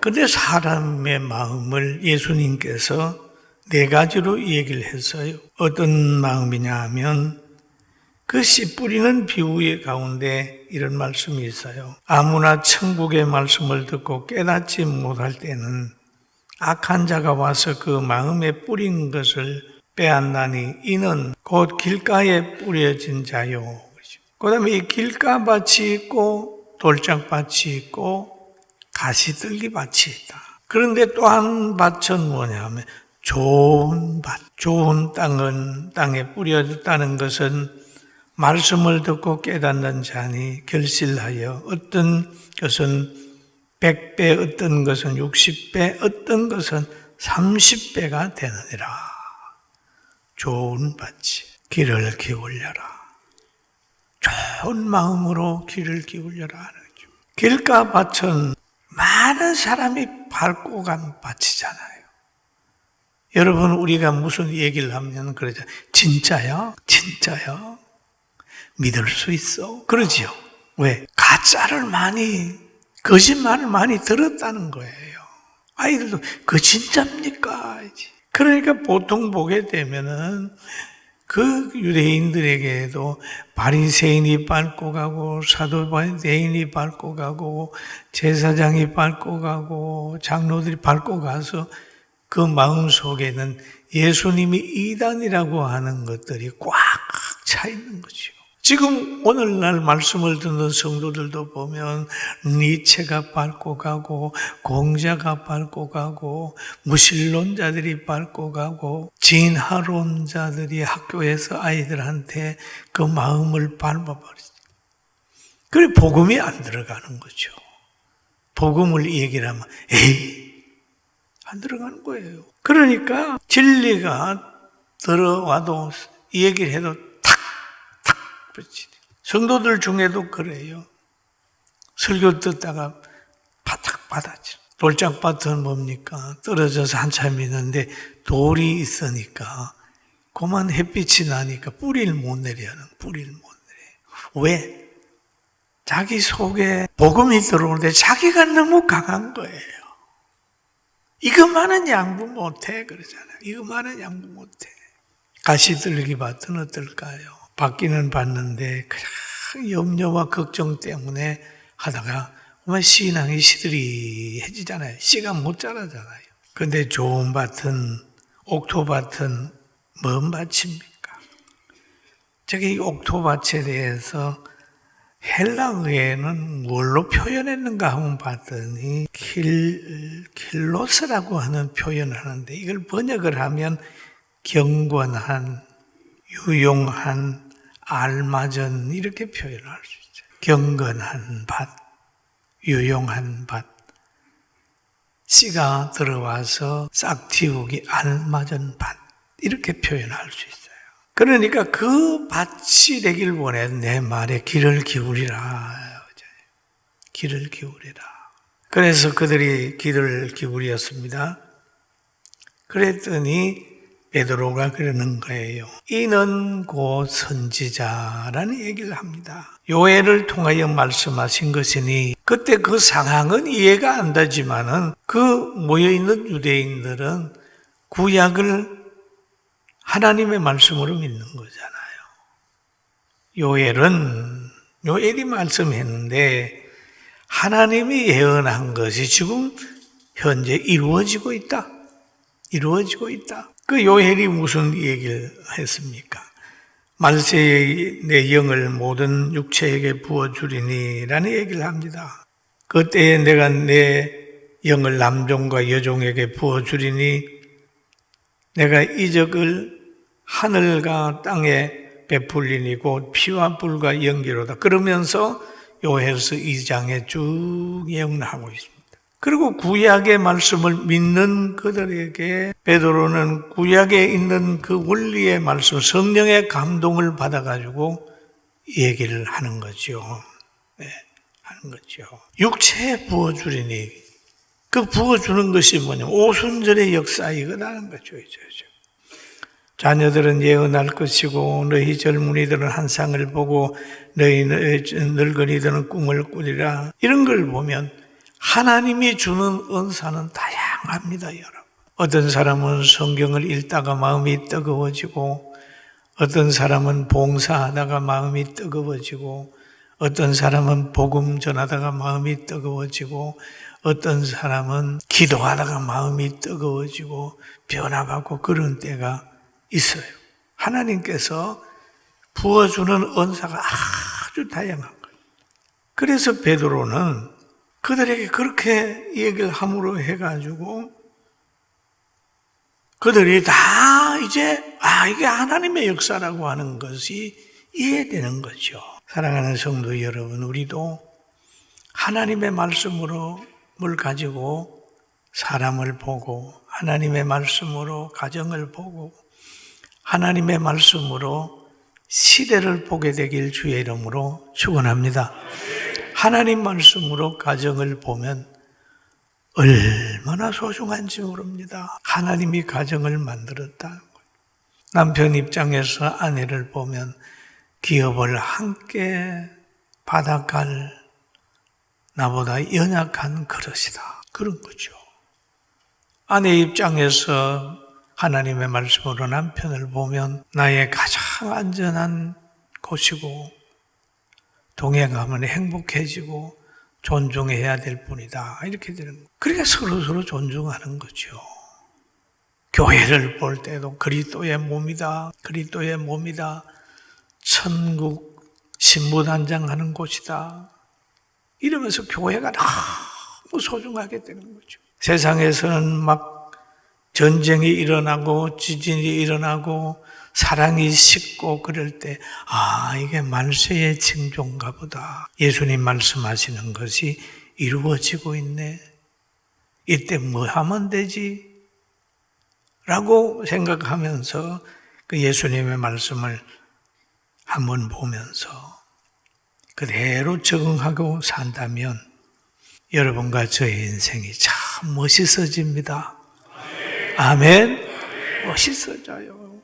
근데 사람의 마음을 예수님께서 네 가지로 얘기를 했어요. 어떤 마음이냐 하면 그 씨 뿌리는 비유의 가운데 이런 말씀이 있어요. 아무나 천국의 말씀을 듣고 깨닫지 못할 때는 악한 자가 와서 그 마음에 뿌린 것을 빼앗나니 이는 곧 길가에 뿌려진 자요. 그 다음에 이 길가밭이 있고 돌짝밭이 있고 가시들기밭이 있다. 그런데 또 한 밭은 뭐냐면 좋은 밭, 좋은 땅에 뿌려졌다는 것은 말씀을 듣고 깨닫는 자니 결실하여 어떤 것은 100배, 어떤 것은 60배, 어떤 것은 30배가 되느니라. 좋은 밭이 귀를 기울여라. 좋은 마음으로 귀를 기울여라 하는 거죠. 길가 밭은 많은 사람이 밟고 간 밭이잖아요. 여러분, 우리가 무슨 얘기를 하면 그러죠. 진짜요? 진짜요? 믿을 수 있어? 그러지요. 왜? 가짜를 거짓말을 많이 들었다는 거예요. 아이들도 그 진짜입니까? 그러니까 보통 보게 되면은 그 유대인들에게도 바리새인이 밟고 가고 사도바리새인이 밟고 가고 제사장이 밟고 가고 장로들이 밟고 가서 그 마음 속에는 예수님이 이단이라고 하는 것들이 꽉 차 있는 거죠. 지금 오늘날 말씀을 듣는 성도들도 보면 니체가 밟고 가고 공자가 밟고 가고 무신론자들이 밟고 가고 진화론자들이 학교에서 아이들한테 그 마음을 밟아버리죠. 그래 복음이 안 들어가는 거죠. 복음을 얘기를 하면 안 들어가는 거예요. 그러니까 진리가 들어와도 이 얘기를 해도 성도들 중에도 그래요. 설교 듣다가 바닥 받아져. 돌짝밭은 뭡니까? 떨어져서 한참 있는데 돌이 있으니까 그만 햇빛이 나니까 뿌리를 못 내려. 왜? 자기 속에 복음이 들어오는데 자기가 너무 강한 거예요. 이것만은 양보 못해 그러잖아요. 이것만은 양보 못해. 가시들기 밭은 어떨까요? 받기는 받는데 그냥 염려와 걱정 때문에 하다가 신앙이 시들이해지잖아요. 씨가 못 자라잖아요. 그런데 좋은 밭은, 옥토밭은 뭔 밭입니까? 저기 이 옥토밭에 대해서 헬라어에는 뭘로 표현했는가 하면 봤더니 킬로스라고 하는 표현을 하는데 이걸 번역을 하면 경건한, 유용한, 알맞은 이렇게 표현할 수 있어요. 경건한 밭, 유용한 밭, 씨가 들어와서 싹 틔우기 알맞은 밭 이렇게 표현할 수 있어요. 그러니까 그 밭이 되길 원해. 내 말에 귀를 기울이라. 귀를 기울이라. 그래서 그들이 귀를 기울였습니다. 그랬더니 베드로가 그러는 거예요. 이는 곧 선지자라는 얘기를 합니다. 요엘을 통하여 말씀하신 것이니 그때 그 상황은 이해가 안 되지만은 그 모여있는 유대인들은 구약을 하나님의 말씀으로 믿는 거잖아요. 요엘이 말씀했는데 하나님이 예언한 것이 지금 현재 이루어지고 있다. 그 요엘이 무슨 얘기를 했습니까? 말세에 내 영을 모든 육체에게 부어주리니 라는 얘기를 합니다. 그때에 내가 내 영을 남종과 여종에게 부어주리니 내가 이적을 하늘과 땅에 베풀리니 곧 피와 불과 연기로다. 그러면서 요엘서 2장에 쭉 예언하고 있습니다. 그리고 구약의 말씀을 믿는 그들에게 베드로는 구약에 있는 그 원리의 말씀, 성령의 감동을 받아가지고 얘기를 하는 거죠. 하는 거죠. 육체에 부어주리니 그 부어주는 것이 뭐냐면 오순절의 역사이거라는 거죠. 자녀들은 예언할 것이고 너희 젊은이들은 환상을 보고 너희 늙은이들은 꿈을 꾸리라. 이런 걸 보면 하나님이 주는 은사는 다양합니다, 여러분. 어떤 사람은 성경을 읽다가 마음이 뜨거워지고, 어떤 사람은 봉사하다가 마음이 뜨거워지고, 어떤 사람은 복음 전하다가 마음이 뜨거워지고, 어떤 사람은 기도하다가 마음이 뜨거워지고 변화받고 그런 때가 있어요. 하나님께서 부어주는 은사가 아주 다양한 거예요. 그래서 베드로는 그들에게 그렇게 얘기를 함으로 해가지고 그들이 다 이제 이게 하나님의 역사라고 하는 것이 이해되는 거죠. 사랑하는 성도 여러분, 우리도 하나님의 말씀으로 뭘 가지고 사람을 보고 하나님의 말씀으로 가정을 보고 하나님의 말씀으로 시대를 보게 되길 주의 이름으로 축원합니다. 하나님 말씀으로 가정을 보면 얼마나 소중한지 모릅니다. 하나님이 가정을 만들었다는 거예요. 남편 입장에서 아내를 보면 기업을 함께 받아갈 나보다 연약한 그릇이다. 그런 거죠. 아내 입장에서 하나님의 말씀으로 남편을 보면 나의 가장 안전한 곳이고 동행하면 행복해지고 존중해야 될 뿐이다. 이렇게 되는 거예요. 그러니까 서로 존중하는 거죠. 교회를 볼 때도 그리스도의 몸이다. 그리스도의 몸이다. 천국 신부단장하는 곳이다. 이러면서 교회가 너무 소중하게 되는 거죠. 세상에서는 막 전쟁이 일어나고 지진이 일어나고 사랑이 식고 그럴 때 이게 만세의 징조인가 보다. 예수님 말씀하시는 것이 이루어지고 있네. 이때 뭐 하면 되지? 라고 생각하면서 그 예수님의 말씀을 한번 보면서 그대로 적응하고 산다면 여러분과 저의 인생이 참 멋있어집니다. 아멘. 멋있어져요.